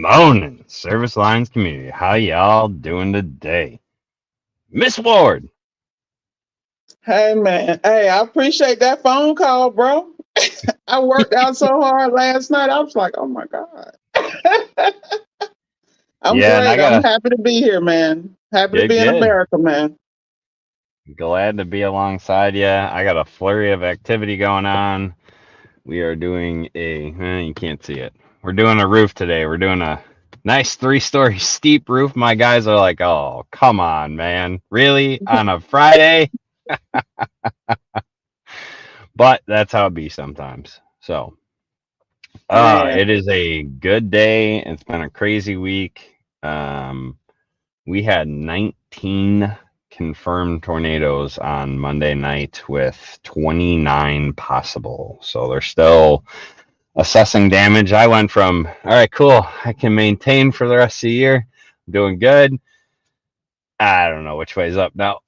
Morning, Service Lines community. How y'all doing today? Miss Ward. Hey man, hey, I appreciate that phone call, bro. I worked out so hard last night. I was like, oh my God. I'm Yeah, and I great. I'm got happy to be here, man. Happy to good, be in good. America, man. Glad to be alongside you. I got a flurry of activity going on. We are doing you can't see it. We're doing a roof today. We're doing a nice 3-story steep roof. My guys are like, oh, come on, man. Really? On a Friday? But that's how it be sometimes. So, Man, it is a good day. It's been a crazy week. We had 19 confirmed tornadoes on Monday night with 29 possible. So they're still assessing damage. I went from, all right, cool, I can maintain for the rest of the year. I'm doing good. I don't know which way's up now.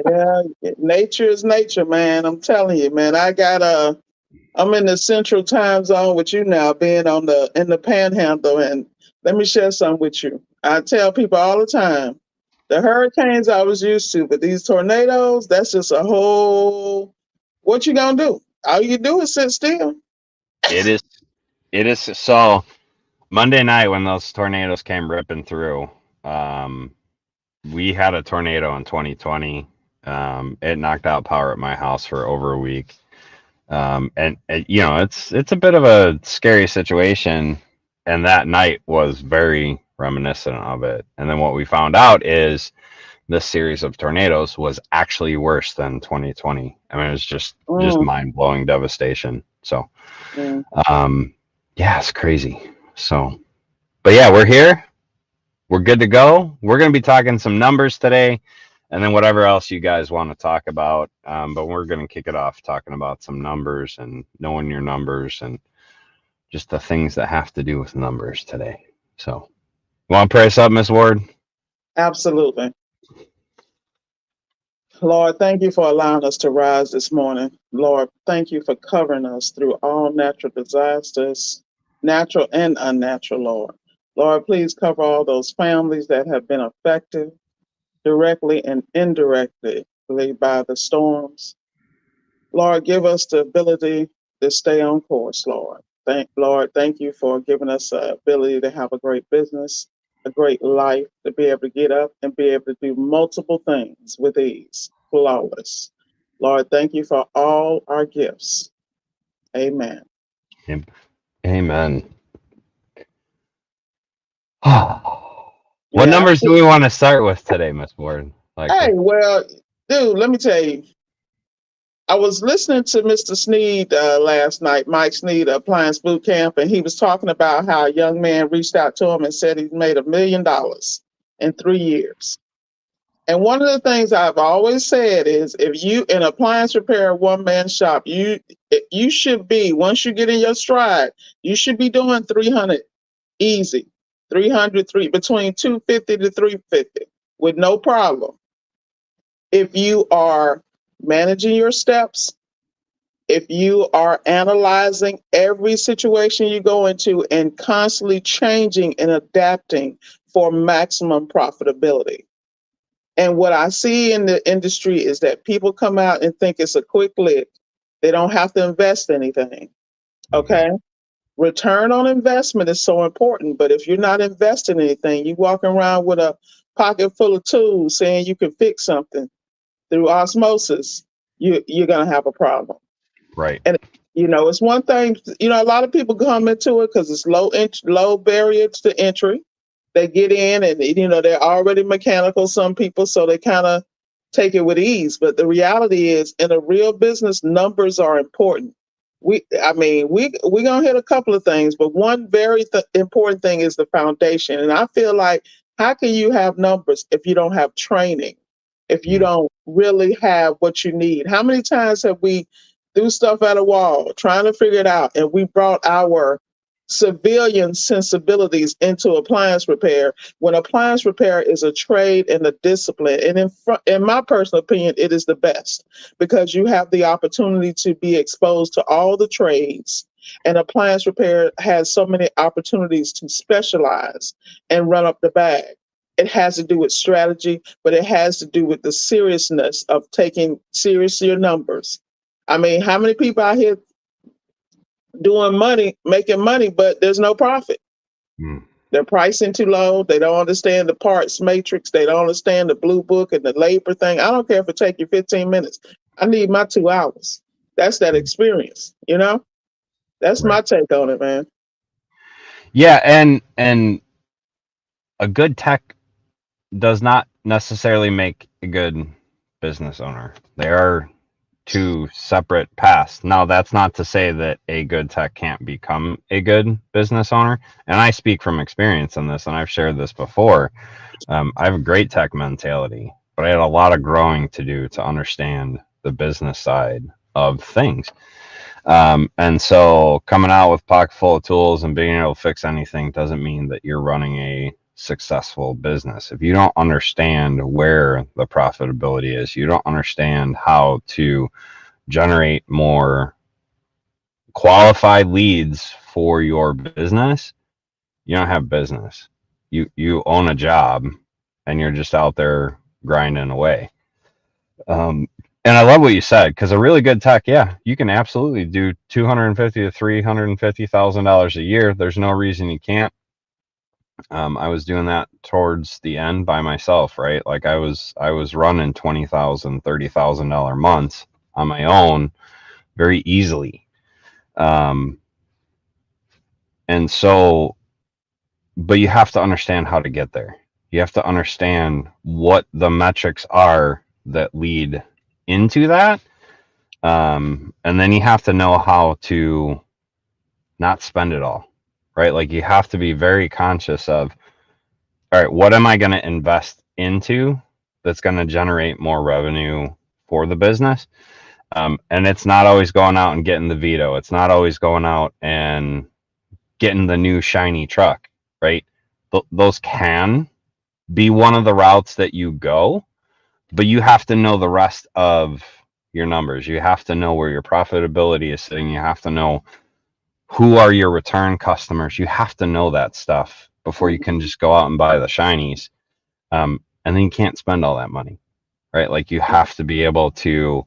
yeah, nature is nature, man. I'm telling you, man. I'm in the central time zone with you now, being on the in the panhandle, and let me share something with you. I tell people all the time, the hurricanes I was used to, but these tornadoes, that's just a whole what you gonna do? All you do is sit still. It is, it is. So Monday night when those tornadoes came ripping through, um, we had a tornado in 2020. It knocked out power at my house for over a week. It's a bit of a scary situation, and that night was very reminiscent of it. And then what we found out is this series of tornadoes was actually worse than 2020. I mean, it was just Mm, mind blowing devastation. So, mm. um, yeah, it's crazy. So, but yeah, we're here. We're good to go. We're going to be talking some numbers today, and then whatever else you guys want to talk about. But we're going to kick it off talking about some numbers and knowing your numbers and just the things that have to do with numbers today. So, want to pray us up, Miss Ward? Absolutely. Lord, thank you for allowing us to rise this morning. Lord, thank you for covering us through all natural disasters, natural and unnatural, Lord. Lord, please cover all those families that have been affected directly and indirectly by the storms. Lord, give us the ability to stay on course, Lord. Lord, thank you for giving us the ability to have a great business, a great life, to be able to get up and be able to do multiple things with ease, flawless. Lord, thank you for all our gifts. Amen. Amen. What Yeah. numbers do we want to start with today, Miss Ward? Like, Hey, well, dude, let me tell you, I was listening to Mr. Sneed last night, Mike Sneed, Appliance Boot Camp, and he was talking about how a young man reached out to him and said he's made $1 million in 3 years. And one of the things I've always said is, if you in appliance repair one man shop, you should be, once you get in your stride, you should be doing 300 easy, 300 between 250 to 350 with no problem. If you are managing your steps, if you are analyzing every situation you go into and constantly changing and adapting for maximum profitability. And what I see in the industry is that people come out and think it's a quick lick. They don't have to invest anything. mhm, Okay. Return on investment is so important. But if you're not investing anything, you walking around with a pocket full of tools saying you can fix something through osmosis, you're gonna have a problem. right. And it's one thing. A lot of people come into it because it's low barriers to entry. They get in, and they're already mechanical. Some people, so they kind of take it with ease. But the reality is, in a real business, numbers are important. I mean, we gonna hit a couple of things, but one very important thing is the foundation. And I feel like, how can you have numbers if you don't have training? If you Mm, don't really have what you need? How many times have we threw stuff at a wall trying to figure it out, and we brought our civilian sensibilities into appliance repair, when appliance repair is a trade and a discipline? And in my personal opinion, it is the best, because you have the opportunity to be exposed to all the trades. And appliance repair has so many opportunities to specialize and run up the bag. It has to do with strategy, but it has to do with the seriousness of taking serious your numbers. I mean, how many people out here doing money, making money, but there's no profit? Mm. They're pricing too low. They don't understand the parts matrix. They don't understand the blue book and the labor thing. I don't care if it take you 15 minutes. I need my 2 hours. That's that experience, you know? That's Right. my take on it, man. Yeah, and a good tech does not necessarily make a good business owner. They are two separate paths. Now, that's not to say that a good tech can't become a good business owner. And I speak from experience on this, and I've shared this before. I have a great tech mentality, but I had a lot of growing to do to understand the business side of things. And so coming out with pocket full of tools and being able to fix anything doesn't mean that you're running a successful business. If you don't understand where the profitability is, you don't understand how to generate more qualified leads for your business, you don't have business. You own a job and you're just out there grinding away. And I love what you said, because a really good tech, yeah, you can absolutely do 250 to $350,000 a year. There's no reason you can't. I was doing that towards the end by myself, right? Like I was running $20,000, $30,000 months on my own very easily. Um, and so, but you have to understand how to get there. You have to understand what the metrics are that lead into that. And then you have to know how to not spend it all, right? Like you have to be very conscious of, all right, what am I going to invest into that's going to generate more revenue for the business? And it's not always going out and getting the Vito. It's not always going out and getting the new shiny truck, right? Those can be one of the routes that you go, but you have to know the rest of your numbers. You have to know where your profitability is sitting. You have to know who are your return customers. You have to know that stuff before you can just go out and buy the shinies. And then you can't spend all that money, right? Like you have to be able to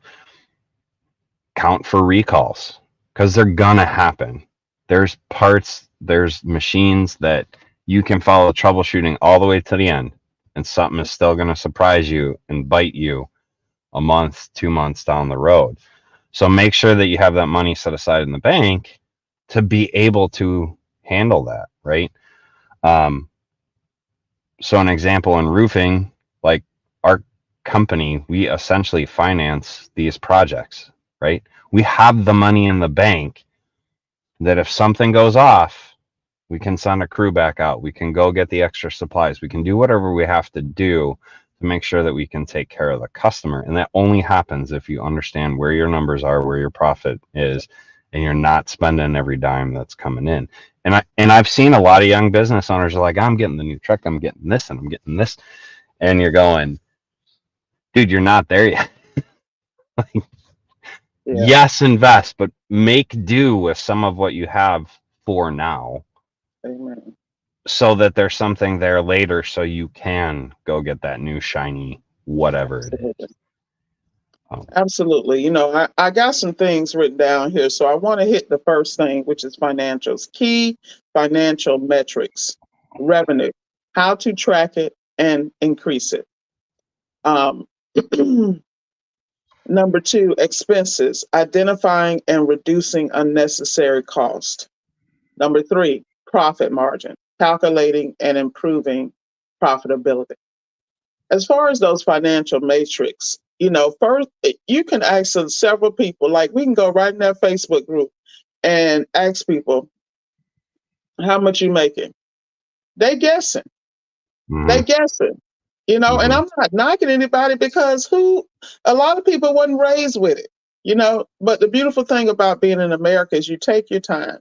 count for recalls because they're gonna happen. There's parts, there's machines that you can follow troubleshooting all the way to the end, and something is still gonna surprise you and bite you a month, 2 months down the road. So make sure that you have that money set aside in the bank to be able to handle that, right? Um, so an example in roofing, like our company, we essentially finance these projects, right? We have the money in the bank that if something goes off, we can send a crew back out. We can go get the extra supplies. We can do whatever we have to do to make sure that we can take care of the customer. And that only happens if you understand where your numbers are, where your profit is, and you're not spending every dime that's coming in. And I've seen a lot of young business owners are like, I'm getting the new truck, I'm getting this, and I'm getting this. And you're going, dude, you're not there yet. Yeah, Yes, invest, but make do with some of what you have for now amen. so that there's something there later so you can go get that new shiny whatever it Absolutely. is. Um, Absolutely. You know, I got some things written down here. So I want to hit the first thing, which is financials. Key financial metrics, revenue, how to track it and increase it. Um, Number two, expenses, identifying and reducing unnecessary cost. Number three, profit margin, calculating and improving profitability. As far as those financial matrix, you know, first you can ask several people. Like we can go right in that Facebook group and ask people how much you making. They guessing. They mhm, guessing. You know, and mhm. I'm not knocking anybody because a lot of people wasn't raised with it. You know, but the beautiful thing about being in America is you take your time.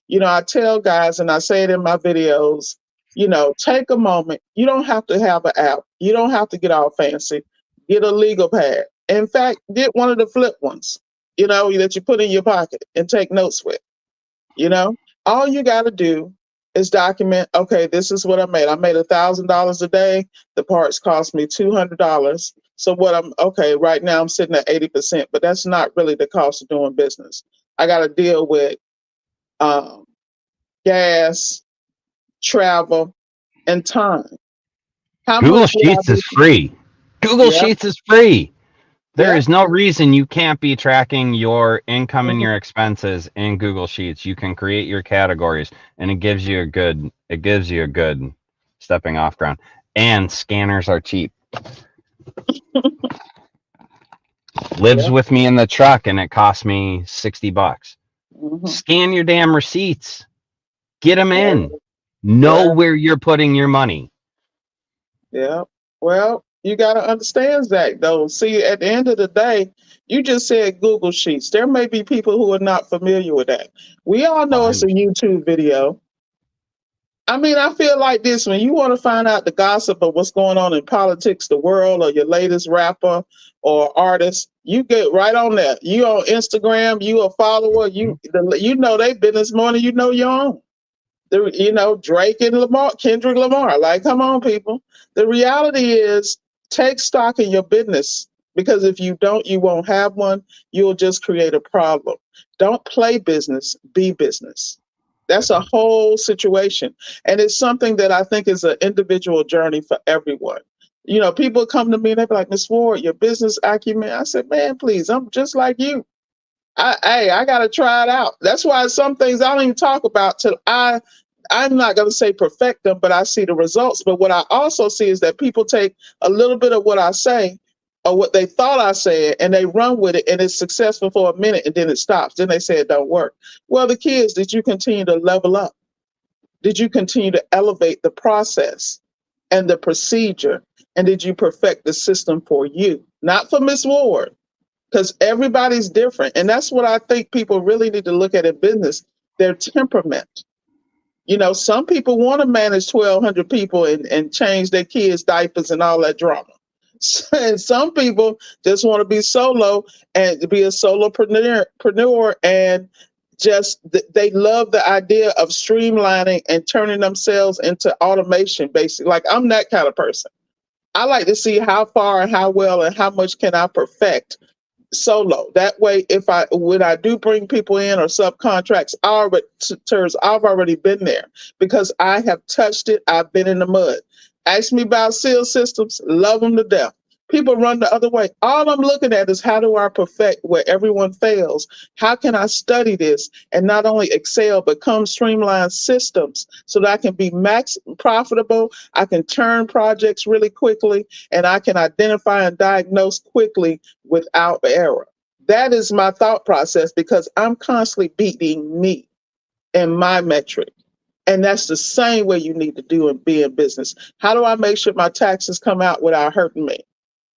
You know, I tell guys and I say it in my videos, you know, take a moment. You don't have to have an app. You don't have to get all fancy. Get a legal pad. In fact, get one of the flip ones, you know, that you put in your pocket and take notes with. You know, all you got to do is document. Okay, this is what I made. I made $1,000 a day. The parts cost me $200. So what I'm okay right now, I'm sitting at 80%, but that's not really the cost of doing business. I got to deal with um, gas, travel, and time. How Google much would I Sheets is be? free. Google Yeah, Sheets is free. There yeah. is no reason you can't be tracking your income and Mhm. your expenses in Google Sheets. You can create your categories and it gives you a good stepping off ground. And scanners are cheap. Lives Yeah. with me in the truck and it costs me $60. Hmm. Scan your damn receipts. Get them in. Know Well, where you're putting your money. yeah. Well, you got to understand, Zach, though. See, at the end of the day, you just said Google Sheets. There may be people who are not familiar with that. We all Oh, know I it's a understand. YouTube video. I mean, I feel like this when you want to find out the gossip of what's going on in politics, the world, or your latest rapper or artist, you get right on that. You on Instagram, you a follower, you know they business more than you know your own. Drake and Lamar, Kendrick Lamar. Like, come on, people. The reality is take stock in your business because if you don't, you won't have one. You'll just create a problem. Don't play business, be business. That's a whole situation. And it's something that I think is an individual journey for everyone. People come to me and they be like, Miss Ward, your business acumen. I said, man, please, I'm just like you. I gotta try it out. That's why some things I don't even talk about till I'm not gonna say perfect them, but I see the results. But what I also see is that people take a little bit of what I say or what they thought I said and they run with it and it's successful for a minute and then it stops. Then they say it don't work. Well, the key is, did you continue to level up? Did you continue to elevate the process and the procedure? And did you perfect the system for you? Not for Miss Ward, because everybody's different. And that's what I think people really need to look at in business, their temperament. Some people want to manage 1,200 people and change their kids' diapers and all that drama. And some people just want to be solo and be a solopreneur and they love the idea of streamlining and turning themselves into automation, basically. Like, I'm that kind of person. I like to see how far and how well and how much can I perfect solo. That way, if when I do bring people in or subcontracts, I've already been there because I have touched it. I've been in the mud. Ask me about seal systems, love them to death. People run the other way. All I'm looking at is how do I perfect where everyone fails? How can I study this and not only excel, but come streamline systems so that I can be max profitable? I can turn projects really quickly and I can identify and diagnose quickly without error. That is my thought process because I'm constantly beating me and my metric. And that's the same way you need to do and be in business. How do I make sure my taxes come out without hurting me?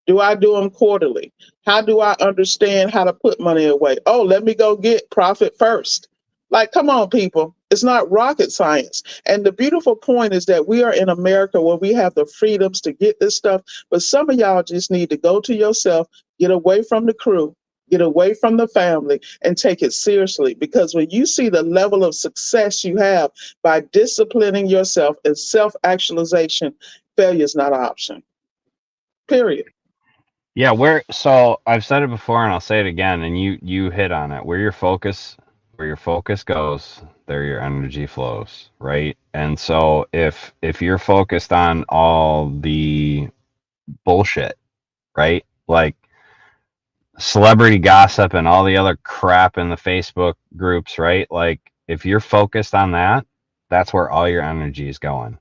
Do I do them quarterly? How do I understand how to put money away? Oh, let me go get profit first. Like, come on, people. It's not rocket science. And the beautiful point is that we are in America where we have the freedoms to get this stuff. But some of y'all just need to go to yourself, get away from the crew, get away from the family, and take it seriously. Because when you see the level of success you have by disciplining yourself and self actualization, failure is not an option. Period. Yeah, so I've said it before and I'll say it again and you hit on it. Where your focus goes, there your energy flows, right? And so if you're focused on all the bullshit, right? Like celebrity gossip and all the other crap in the Facebook groups, right? Like if you're focused on that, that's where all your energy is going.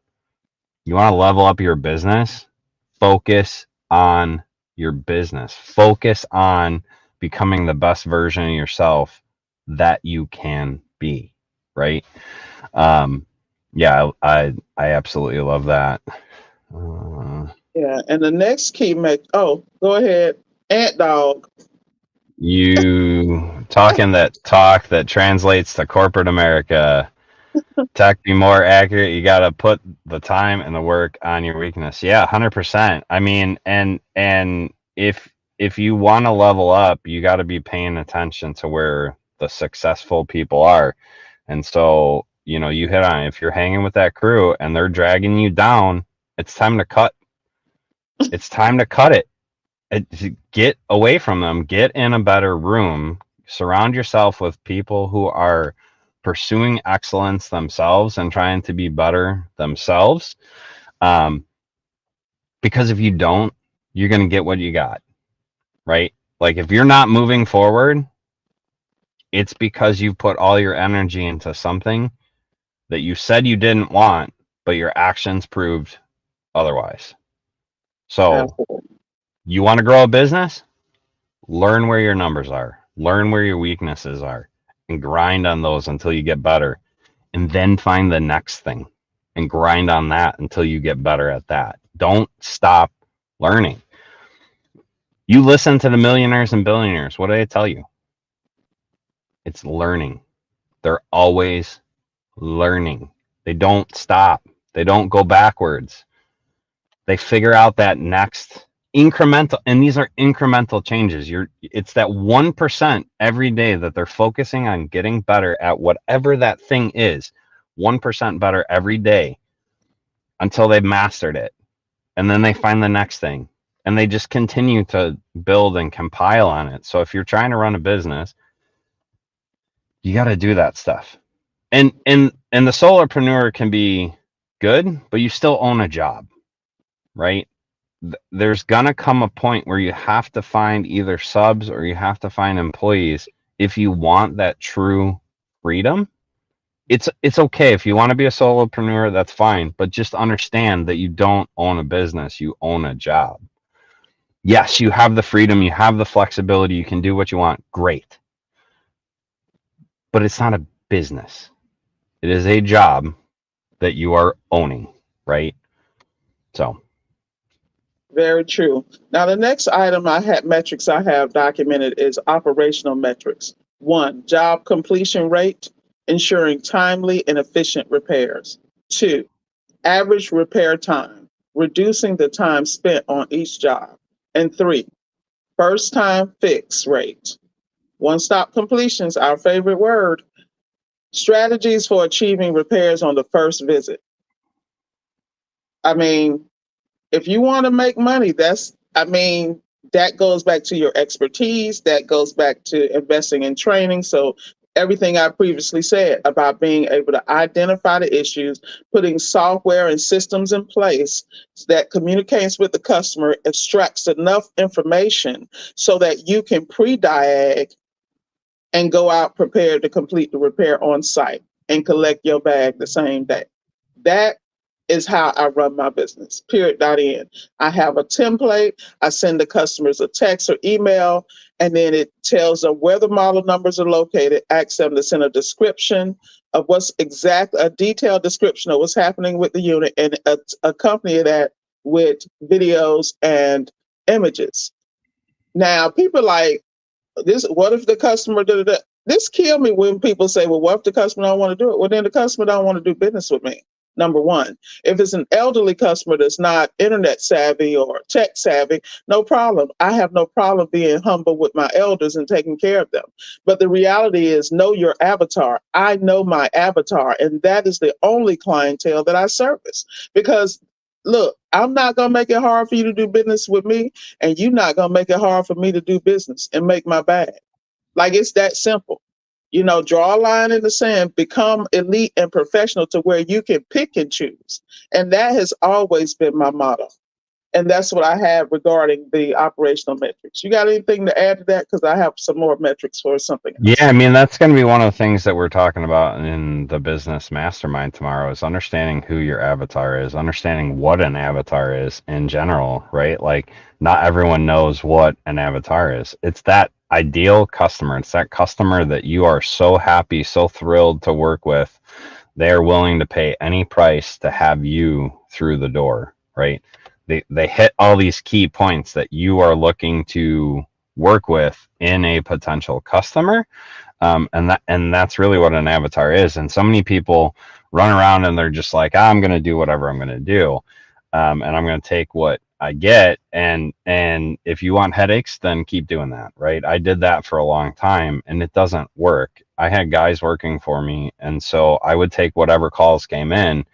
You want to level up your business? Focus on your business. Focus on becoming the best version of yourself that you can be, right? Um, yeah, I absolutely love that. Uh, Yeah, and the next key oh, go ahead. Ant dog. you talking that talk that translates to corporate America. Tech be more accurate, you got to put the time and the work on your weakness. Yeah, 100%. I mean, and if you want to level up, you got to be paying attention to where the successful people are. And so, you hit on it. If you're hanging with that crew and they're dragging you down, it's time to cut. It's time to cut it. Get away from them. Get in a better room. Surround yourself with people who are pursuing excellence themselves and trying to be better themselves. Because if you don't, you're going to get what you got, right? Like if you're not moving forward, it's because you put all your energy into something that you said you didn't want, but your actions proved otherwise. So Absolutely. you want to grow a business? Learn where your numbers are, learn where your weaknesses are, and grind on those until you get better. And then find the next thing and grind on that until you get better at that. Don't stop learning. You listen to the millionaires and billionaires. What do they tell you? It's learning. They're always learning. They don't stop. They don't go backwards. They figure out that next incremental, and these are incremental changes. It's that 1% every day that they're focusing on getting better at whatever that thing is. 1% better every day until they've mastered it. And then they find the next thing. And they just continue to build and compile on it. So if you're trying to run a business, you got to do that stuff. And the solopreneur can be good, but you still own a job, right? There's gonna come a point where you have to find either subs or you have to find employees if you want that true freedom. It's okay if you want to be a solopreneur, that's fine, but just understand that you don't own a business, you own a job. Yes, you have the freedom, you have the flexibility, you can do what you want, great. But it's not a business. It is a job that you are owning, right? So, Very true. Now, the next item metrics I have documented is operational metrics. One, job completion rate, ensuring timely and efficient repairs. Two, average repair time, reducing the time spent on each job. And three, first time fix rate. One stop completions, our favorite word. Strategies for achieving repairs on the first visit. I mean, if you want to make money, that goes back to your expertise, that goes back to investing in training. So everything I previously said about being able to identify the issues, putting software and systems in place that communicates with the customer, extracts enough information so that you can pre-diag and go out prepared to complete the repair on site and collect your bag the same day. That is how I run my business. Period. End. I have a template. I send the customers a text or email, and then it tells them where the model numbers are located, asks them to send a description of a detailed description of what's happening with the unit, and accompany that with videos and images. Now, people like this, what if the customer did it? This kill me when people say, well, what if the customer don't want to do it? Well, then the customer don't want to do business with me. Number one, if it's an elderly customer that's not internet savvy or tech savvy, no problem. I have no problem being humble with my elders and taking care of them. But the reality is, know your avatar. I know my avatar, and that is the only clientele that I service. Because look, I'm not going to make it hard for you to do business with me, and you're not going to make it hard for me to do business and make my bag. Like, it's that simple. Draw a line in the sand, become elite and professional to where you can pick and choose. And that has always been my motto. And that's what I have regarding the operational metrics. You got anything to add to that? Because I have some more metrics for something yeah, else. I mean, that's going to be one of the things that we're talking about in the business mastermind tomorrow is understanding who your avatar is, understanding what an avatar is in general, right? Like, not everyone knows what an avatar is. It's that ideal customer. It's that customer that you are so happy, so thrilled to work with. They are willing to pay any price to have you through the door, right? They hit all these key points that you are looking to work with in a potential customer, and that's really what an avatar is. And so many people run around and they're just like, I'm going to do whatever I'm going to do, and I'm going to take what I get, and if you want headaches, then keep doing that, right? I did that for a long time, and it doesn't work. I had guys working for me, and so I would take whatever calls came in,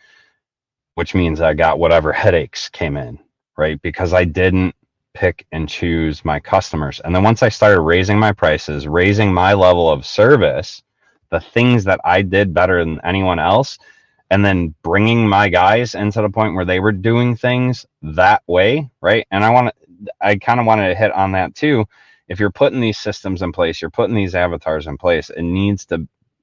which means I got whatever headaches came in, right? Because I didn't pick and choose my customers. And then once I started raising my prices, raising my level of service, the things that I did better than anyone else, and then bringing my guys into the point where they were doing things that way, right? And I kind of wanted to hit on that too. If you're putting these systems in place, you're putting these avatars in place,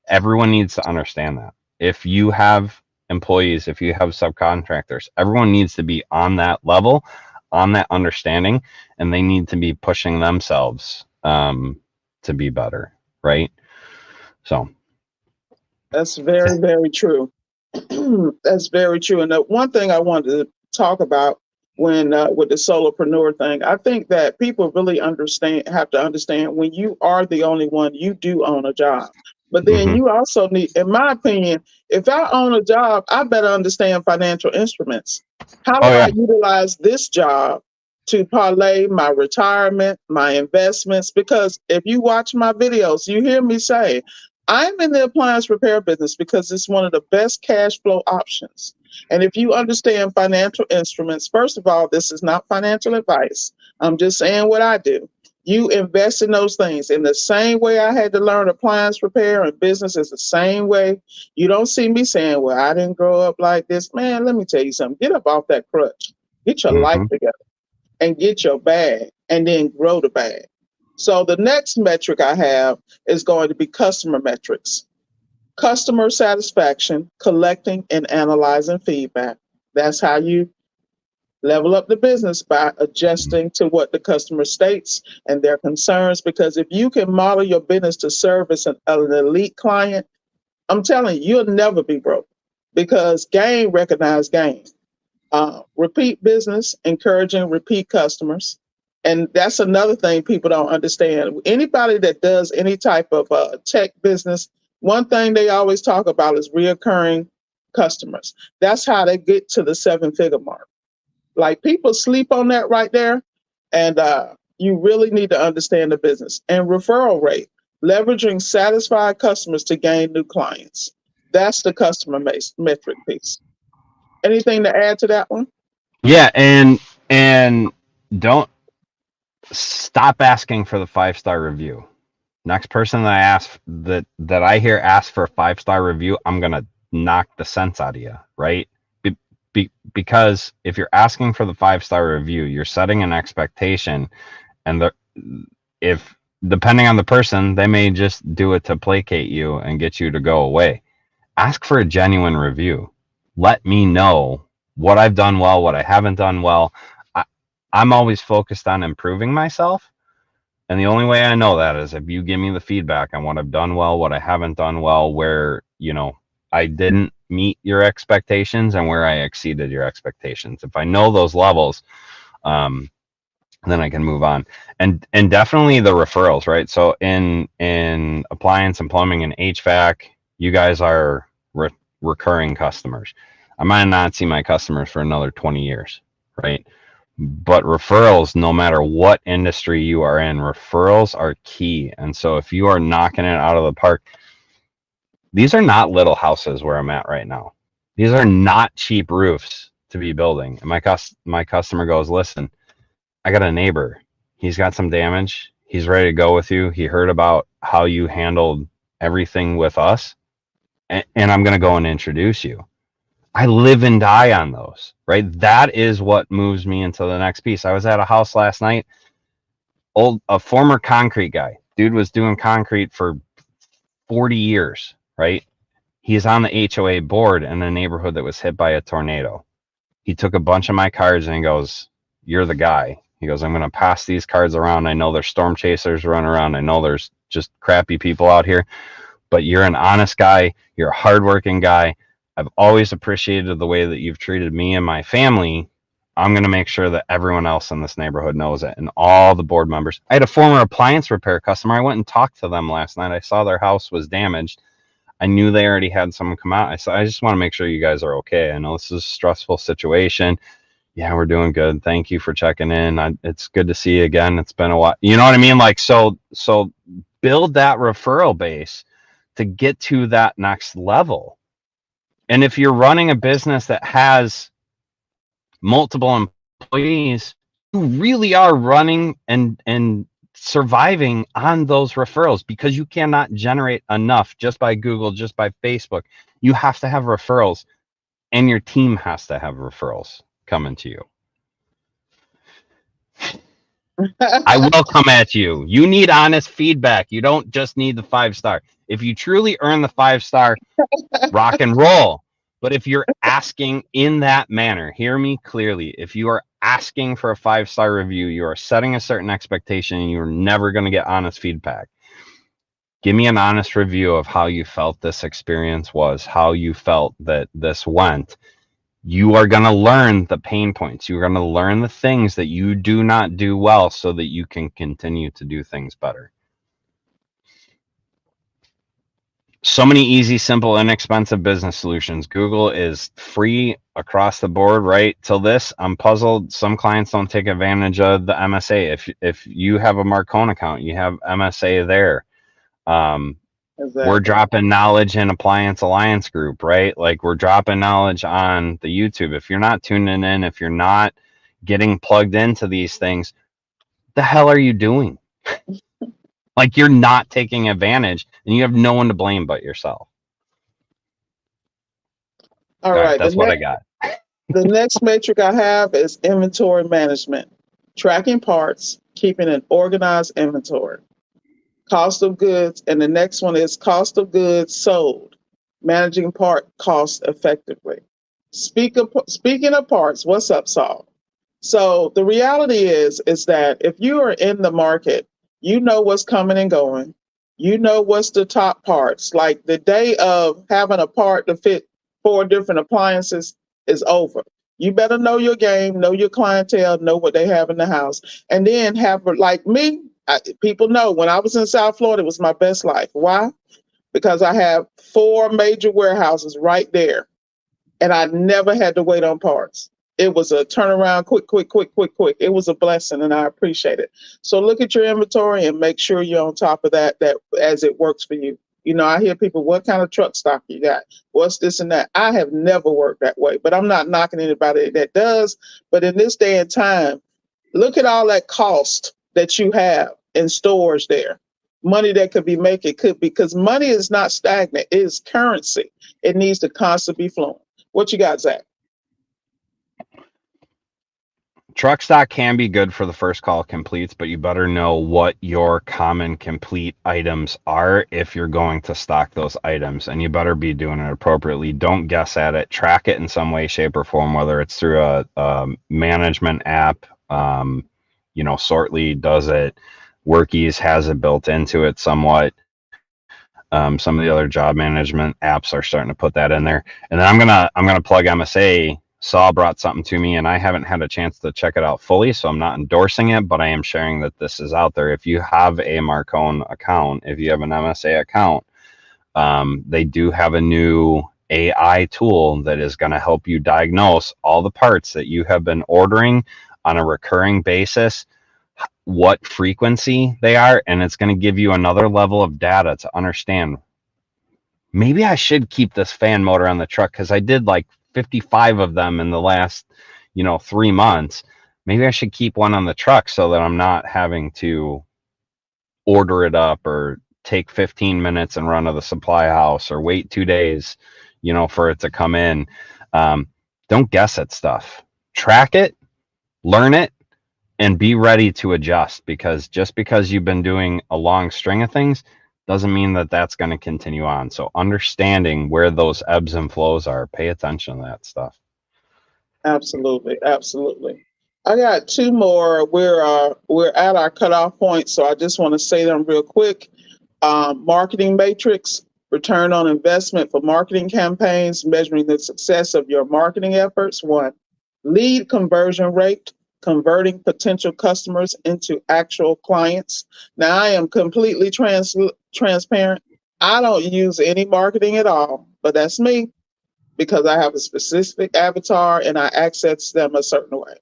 everyone needs to understand that. If you have employees, if you have subcontractors, everyone needs to be on that level, on that understanding, and they need to be pushing themselves to be better, right? So That's very, very true. That's very true. And the one thing I wanted to talk about when with the solopreneur thing, I think that people really have to understand when you are the only one, you do own a job. But then you also need, in my opinion, if I own a job, I better understand financial instruments. How do I utilize this job to parlay my retirement, my investments? Because if you watch my videos, you hear me say, I'm in the appliance repair business because it's one of the best cash flow options. And if you understand financial instruments, first of all, this is not financial advice. I'm just saying what I do. You invest in those things in the same way I had to learn appliance repair, and business is the same way. You don't see me saying, well, I didn't grow up like this. Man, let me tell you something. Get up off that crutch. Get your life together and get your bag, and then grow the bag. So the next metric I have is going to be customer metrics. Customer satisfaction, collecting and analyzing feedback. That's how you level up the business, by adjusting to what the customer states and their concerns. Because if you can model your business to service an elite client, I'm telling you, you'll never be broke, because gain recognize gain. Repeat business, encouraging repeat customers. And that's another thing people don't understand. Anybody that does any type of tech business, one thing they always talk about is reoccurring customers. That's how they get to the 7-figure mark. Like, people sleep on that right there. And you really need to understand the business. And referral rate, leveraging satisfied customers to gain new clients. That's the customer metric piece. Anything to add to that one? Yeah, and don't stop asking for the 5-star review. Next person that I hear ask for a 5-star review, I'm gonna knock the sense out of you, right? Because if you're asking for the 5-star review, you're setting an expectation, and if depending on the person, they may just do it to placate you and get you to go away. Ask for a genuine review. Let me know what I've done well, what I haven't done well. I'm always focused on improving myself. And the only way I know that is if you give me the feedback on what I've done well, what I haven't done well, where, I didn't meet your expectations and where I exceeded your expectations. If I know those levels, then I can move on. And definitely the referrals, right? So in appliance and plumbing and HVAC, you guys are recurring customers. I might not see my customers for another 20 years, right? But referrals, no matter what industry you are in, referrals are key. And so if you are knocking it out of the park, these are not little houses where I'm at right now. These are not cheap roofs to be building. And my customer goes, listen, I got a neighbor. He's got some damage. He's ready to go with you. He heard about how you handled everything with us, and I'm going to go and introduce you. I live and die on those, right? That is what moves me into the next piece. I was at a house last night, a former concrete guy. Dude was doing concrete for 40 years, right? He's on the HOA board in a neighborhood that was hit by a tornado. He took a bunch of my cards and he goes, you're the guy. He goes, I'm going to pass these cards around. I know there's storm chasers running around. I know there's just crappy people out here, but you're an honest guy. You're a hardworking guy. I've always appreciated the way that you've treated me and my family. I'm going to make sure that everyone else in this neighborhood knows it, and all the board members. I had a former appliance repair customer. I went and talked to them last night. I saw their house was damaged. I knew they already had someone come out. I said, I just want to make sure you guys are okay. I know this is a stressful situation. Yeah, we're doing good. Thank you for checking in. It's good to see you again. It's been a while. You know what I mean? Like, so build that referral base to get to that next level. And if you're running a business that has multiple employees, you really are running and surviving on those referrals, because you cannot generate enough just by Google, just by Facebook. You have to have referrals, and your team has to have referrals coming to you. I will come at you. You need honest feedback. You don't just need the 5-star. If you truly earn the 5-star, rock and roll. But if you're asking in that manner, hear me clearly. If you are asking for a 5-star review, you are setting a certain expectation, and you're never going to get honest feedback. Give me an honest review of how you felt this experience was, how you felt that this went. You are going to learn the pain points. You're going to learn the things that you do not do well, so that you can continue to do things better. So many easy, simple, inexpensive business solutions. Google is free across the board, right? Till this, I'm puzzled. Some clients don't take advantage of the MSA. If you have a Marcone account, you have MSA there. Exactly. We're dropping knowledge in Appliance Alliance Group, right? Like, we're dropping knowledge on the YouTube. If you're not tuning in, if you're not getting plugged into these things, the hell are you doing? Like, you're not taking advantage, and you have no one to blame but yourself. All right. That's what I got. The next metric I have is inventory management, tracking parts, keeping an organized inventory. Cost of goods, and the next one is cost of goods sold, managing part costs effectively. Speaking of parts, what's up, Saul? So the reality is that if you are in the market, you know what's coming and going. You know what's the top parts. Like, the day of having a part to fit 4 different appliances is over. You better know your game, know your clientele, know what they have in the house, and then have, like me. People know when I was in South Florida, it was my best life. Why? Because I have 4 major warehouses right there, and I never had to wait on parts. It was a turnaround, quick. It was a blessing, and I appreciate it. So look at your inventory and make sure you're on top of that as it works for you. You know, I hear people, what kind of truck stock you got? What's this and that? I have never worked that way, but I'm not knocking anybody that does. But in this day and time, look at all that cost that you have in storage there. Money that could be making, because money is not stagnant. It is currency. It needs to constantly be flowing. What you got, Zach? Truck stock can be good for the first call completes, but you better know what your common complete items are if you're going to stock those items, and you better be doing it appropriately. Don't guess at it. Track it in some way, shape, or form, whether it's through a management app. Sortly does it. Workies has it built into it somewhat. Some of the other job management apps are starting to put that in there. And then I'm gonna plug MSA. Saul brought something to me, and I haven't had a chance to check it out fully, so I'm not endorsing it, but I am sharing that this is out there. If you have a Marcone account, if you have an MSA account, they do have a new AI tool that is going to help you diagnose all the parts that you have been ordering on a recurring basis, what frequency they are, and it's going to give you another level of data to understand, maybe I should keep this fan motor on the truck because I did like 55 of them in the last 3 months. Maybe I should keep one on the truck so that I'm not having to order it up or take 15 minutes and run to the supply house or wait 2 days for it to come in. Don't guess at stuff. Track it, learn it, and be ready to adjust, because just because you've been doing a long string of things doesn't mean that that's going to continue on. So understanding where those ebbs and flows are, pay attention to that stuff. Absolutely. I got 2 more. We're at our cutoff point, so I just want to say them real quick. Marketing matrix, return on investment for marketing campaigns, measuring the success of your marketing efforts. 1, lead conversion rate, converting potential customers into actual clients. Now, I am completely transparent. I don't use any marketing at all, but that's me, because I have a specific avatar and I access them a certain way.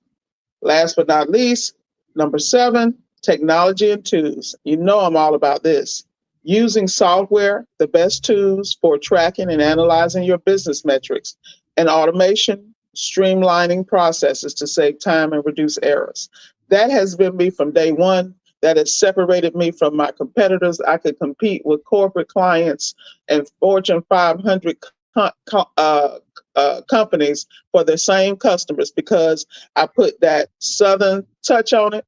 Last but not least, number 7, technology and tools. You know I'm all about this. using software, the best tools for tracking and analyzing your business metrics, and automation, streamlining processes to save time and reduce errors. That has been me from day one. That has separated me from my competitors. I could compete with corporate clients and Fortune 500 companies for the same customers because I put that Southern touch on it,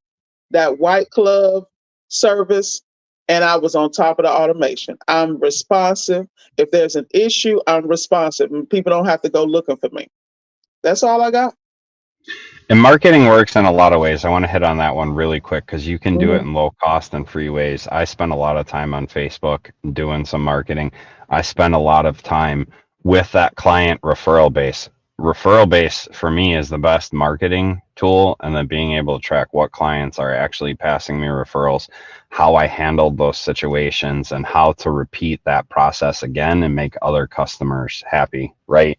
that white glove service, and I was on top of the automation. I'm responsive. If there's an issue, I'm responsive, and people don't have to go looking for me. That's all I got. And marketing works in a lot of ways. I want to hit on that one really quick because you can do it Mm-hmm. in low cost and free ways. I spend a lot of time on Facebook doing some marketing. I spend a lot of time with that client referral base. Referral base for me is the best marketing tool, and then being able to track what clients are actually passing me referrals, how I handled those situations, and how to repeat that process again and make other customers happy, right?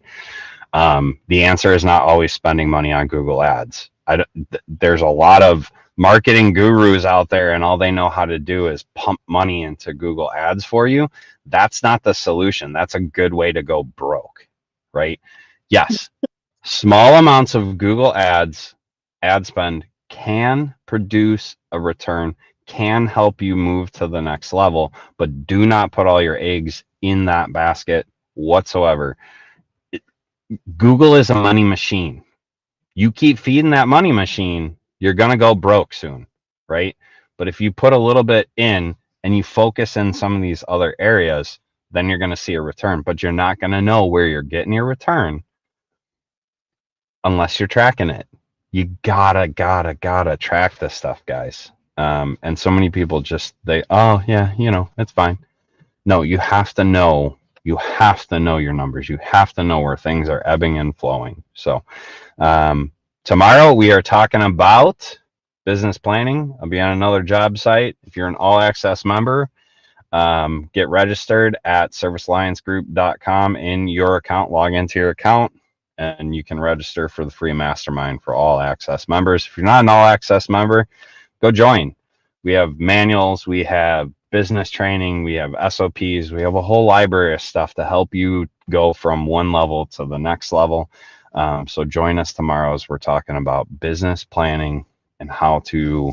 The answer is not always spending money on Google Ads. There's a lot of marketing gurus out there, and all they know how to do is pump money into Google Ads for you. That's not the solution. That's a good way to go broke, right? Yes, small amounts of Google Ads ad spend can produce a return, can help you move to the next level, but do not put all your eggs in that basket whatsoever. Google is a money machine. You keep feeding that money machine, you're going to go broke soon, right? But if you put a little bit in and you focus in some of these other areas, then you're going to see a return. But you're not going to know where you're getting your return unless you're tracking it. You gotta track this stuff, guys. And so many people just, oh, yeah, it's fine. No, you have to know. You have to know your numbers. You have to know where things are ebbing and flowing. So, tomorrow we are talking about business planning. I'll be on another job site. If you're an all access member, get registered at servicealliancegroup.com in your account, log into your account, and you can register for the free mastermind for all access members. If you're not an all access member, go join. We have manuals, we have business training, we have SOPs, we have a whole library of stuff to help you go from one level to the next level. So join us tomorrow as we're talking about business planning and how to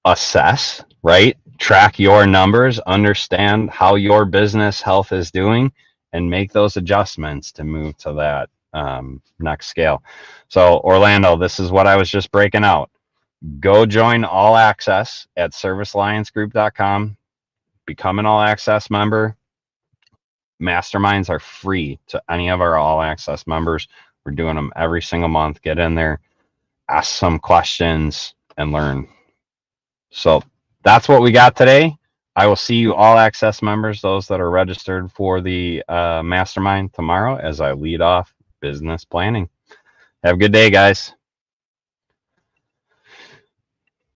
assess, right? Track your numbers, understand how your business health is doing, and make those adjustments to move to that next scale. So Orlando, this is what I was just breaking out. Go join All Access at servicealliancegroup.com. Become an All Access member. Masterminds are free to any of our All Access members. We're doing them every single month. Get in there, ask some questions, and learn. So that's what we got today. I will see you All Access members, those that are registered for the mastermind tomorrow as I lead off business planning. Have a good day, guys.